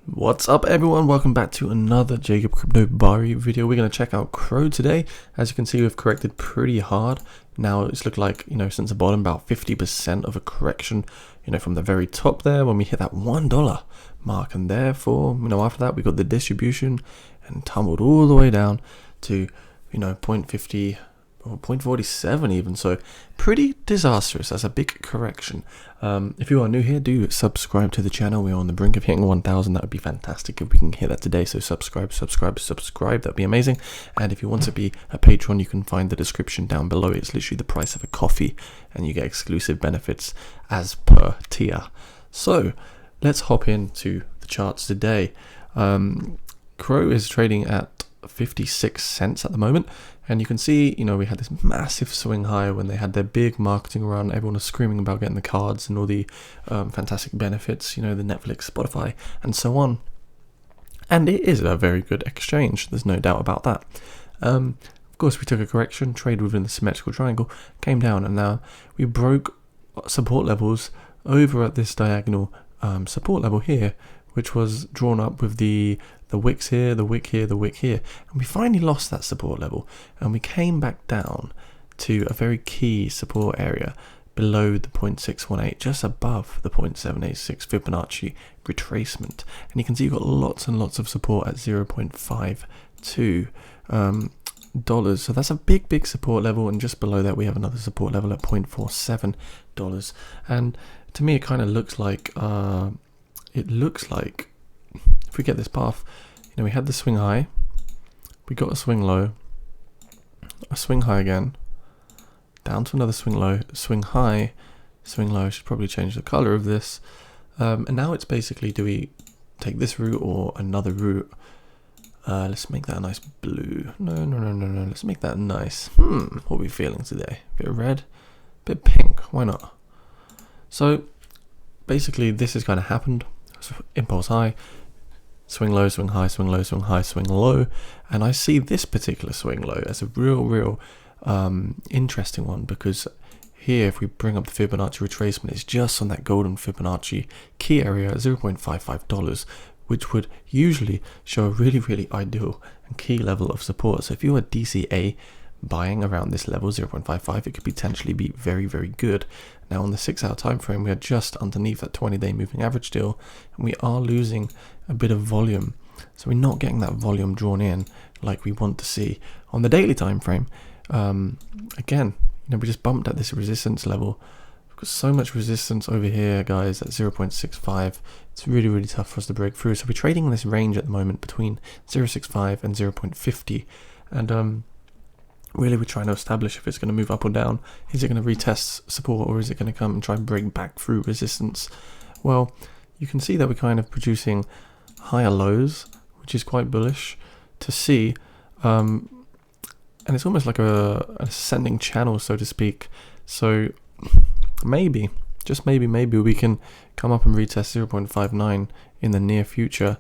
What's up everyone, welcome back to another jacobcrypobury video. We're going to check out Crow today. As you can see, we've corrected pretty hard. Now it's looked like, since the bottom, about 50% of a correction, from the very top there when we hit that $1 mark. And therefore, after that we got the distribution and tumbled all the way down to, 0.50 or 0.47 even, so pretty disastrous. That's a big correction. If you are new here, do subscribe to the channel. We're on the brink of hitting 1,000. That would be fantastic if we can hit that today. So subscribe, that'd be amazing. And if you want to be a patron, you can find the description down below. It's literally the price of a coffee and you get exclusive benefits as per tier. So let's hop into the charts today. Crow is trading at 56 cents at the moment, and you can see we had this massive swing high when they had their big marketing run. Everyone was screaming about getting the cards and all the fantastic benefits, the Netflix, Spotify and so on, and it is a very good exchange, there's no doubt about that. Of course we took a correction, traded within the symmetrical triangle, came down, and now we broke support levels over at this diagonal support level here, which was drawn up with the wicks here, the wick here, the wick here. And we finally lost that support level. And we came back down to a very key support area below the 0.618, just above the 0.786 Fibonacci retracement. And you can see you've got lots and lots of support at 0.52 dollars. So that's a big support level. And just below that, we have another support level at 0.47 dollars. And to me, it kind of looks like... if we get this path, we had the swing high, we got a swing low, a swing high again, down to another swing low, swing high, swing low. I should probably change the color of this. And now it's basically, do we take this route or another route? Let's make that a nice blue. No. Let's make that nice. What are we feeling today? Bit of red, bit pink. Why not? So basically, this has kind of happened. Impulse high, swing low, swing high, swing low, swing high, swing low, and I see this particular swing low as a real interesting one, because here, if we bring up the Fibonacci retracement, it's just on that golden Fibonacci key area at $0.55, which would usually show a really ideal and key level of support. So if you were DCA buying around this level, 0.55, it could potentially be very good. Now on the 6-hour time frame, we are just underneath that 20-day moving average still, and we are losing a bit of volume. So we're not getting that volume drawn in like we want to see. On the daily time frame, again, we just bumped at this resistance level. We've got so much resistance over here, guys, at 0.65. It's really tough for us to break through. So we're trading in this range at the moment between 0.65 and 0.50, and really we're trying to establish if it's going to move up or down. Is it going to retest support, or is it going to come and try and break back through resistance? Well, you can see that we're kind of producing higher lows, which is quite bullish to see, and it's almost like an ascending channel, so to speak. So maybe, just maybe we can come up and retest 0.59 in the near future,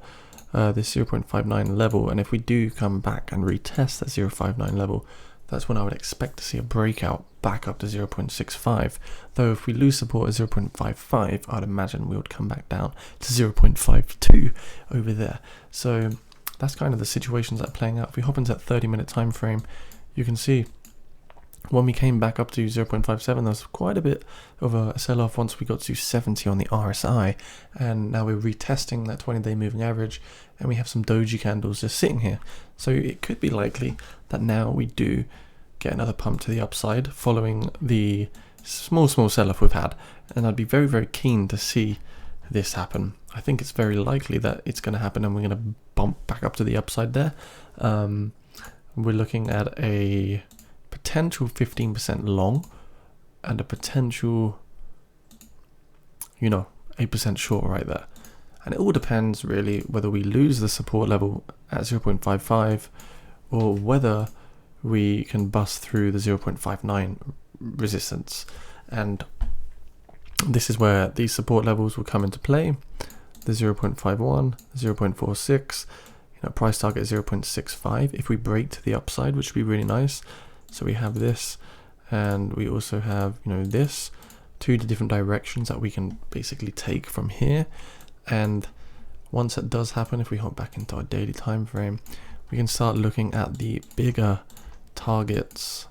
this 0.59 level. And if we do come back and retest that 0.59 level, that's when I would expect to see a breakout back up to 0.65. Though if we lose support at 0.55, I'd imagine we would come back down to 0.52 over there. So that's kind of the situations that are playing out. If we hop into that 30-minute time frame, you can see when we came back up to 0.57, there was quite a bit of a sell-off once we got to 70 on the RSI, and now we're retesting that 20-day moving average, and we have some doji candles just sitting here. So it could be likely that now we do get another pump to the upside following the small sell-off we've had, and I'd be very keen to see this happen. I think it's very likely that it's going to happen, and we're going to bump back up to the upside there. We're looking at a potential 15% long and a potential 8% short right there, and it all depends really whether we lose the support level at 0.55 or whether we can bust through the 0.59 resistance. And this is where these support levels will come into play: the 0.51, 0.46, price target 0.65 if we break to the upside, which would be really nice. So we have this, and we also have this, two different directions that we can basically take from here. And once that does happen, if we hop back into our daily time frame, we can start looking at the bigger targets,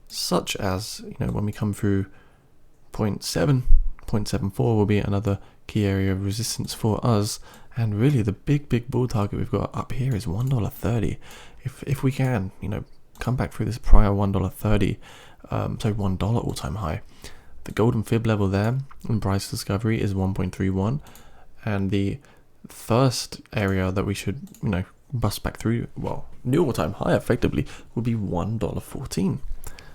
such as, you know, when we come through 0.74 will be another key area of resistance for us. And really the big bull target we've got up here is $1.30. If we can, you know, come back through this prior $1.30, so $1 all-time high, the golden fib level there in price discovery is 1.31, and the first area that we should, you know, bust back through, well, new all-time high effectively, will be $1.14.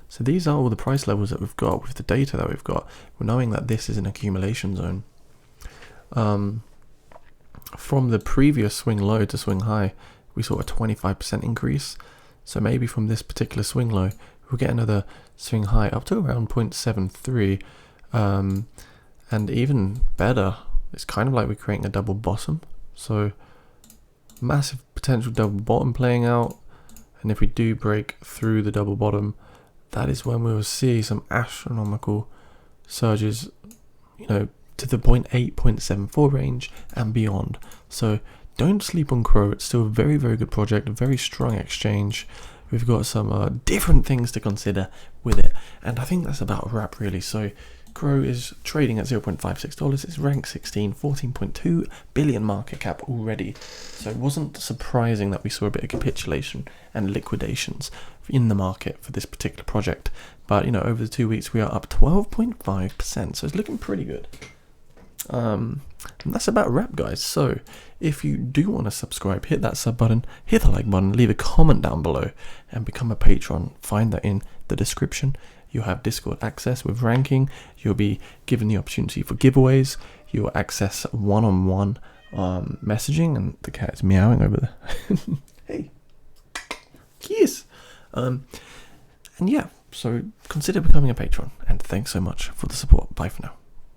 So these are all the price levels that we've got with the data that we've got. We're knowing that this is an accumulation zone. From the previous swing low to swing high, we saw a 25% increase. So maybe from this particular swing low, we'll get another swing high up to around 0.73. And even better, it's kind of like we're creating a double bottom. So massive potential double bottom playing out. And if we do break through the double bottom, that is when we will see some astronomical surges, you know, to the 0.8, 0.74 range and beyond. So don't sleep on Crow. It's still a very good project, a very strong exchange. We've got some different things to consider with it. And I think that's about a wrap, really. So Crow is trading at $0.56. It's ranked 16, 14.2 billion market cap already. So it wasn't surprising that we saw a bit of capitulation and liquidations in the market for this particular project. But, you know, over the 2 weeks, we are up 12.5%. So it's looking pretty good. And that's about a wrap, guys. So if you do want to subscribe, hit that sub button, hit the like button, leave a comment down below, and become a patron. Find that in the description. You'll have Discord access with ranking. You'll be given the opportunity for giveaways. You'll access one-on-one messaging, and the cat is meowing over there. Hey, yes. And yeah, so consider becoming a patron. And thanks so much for the support. Bye for now.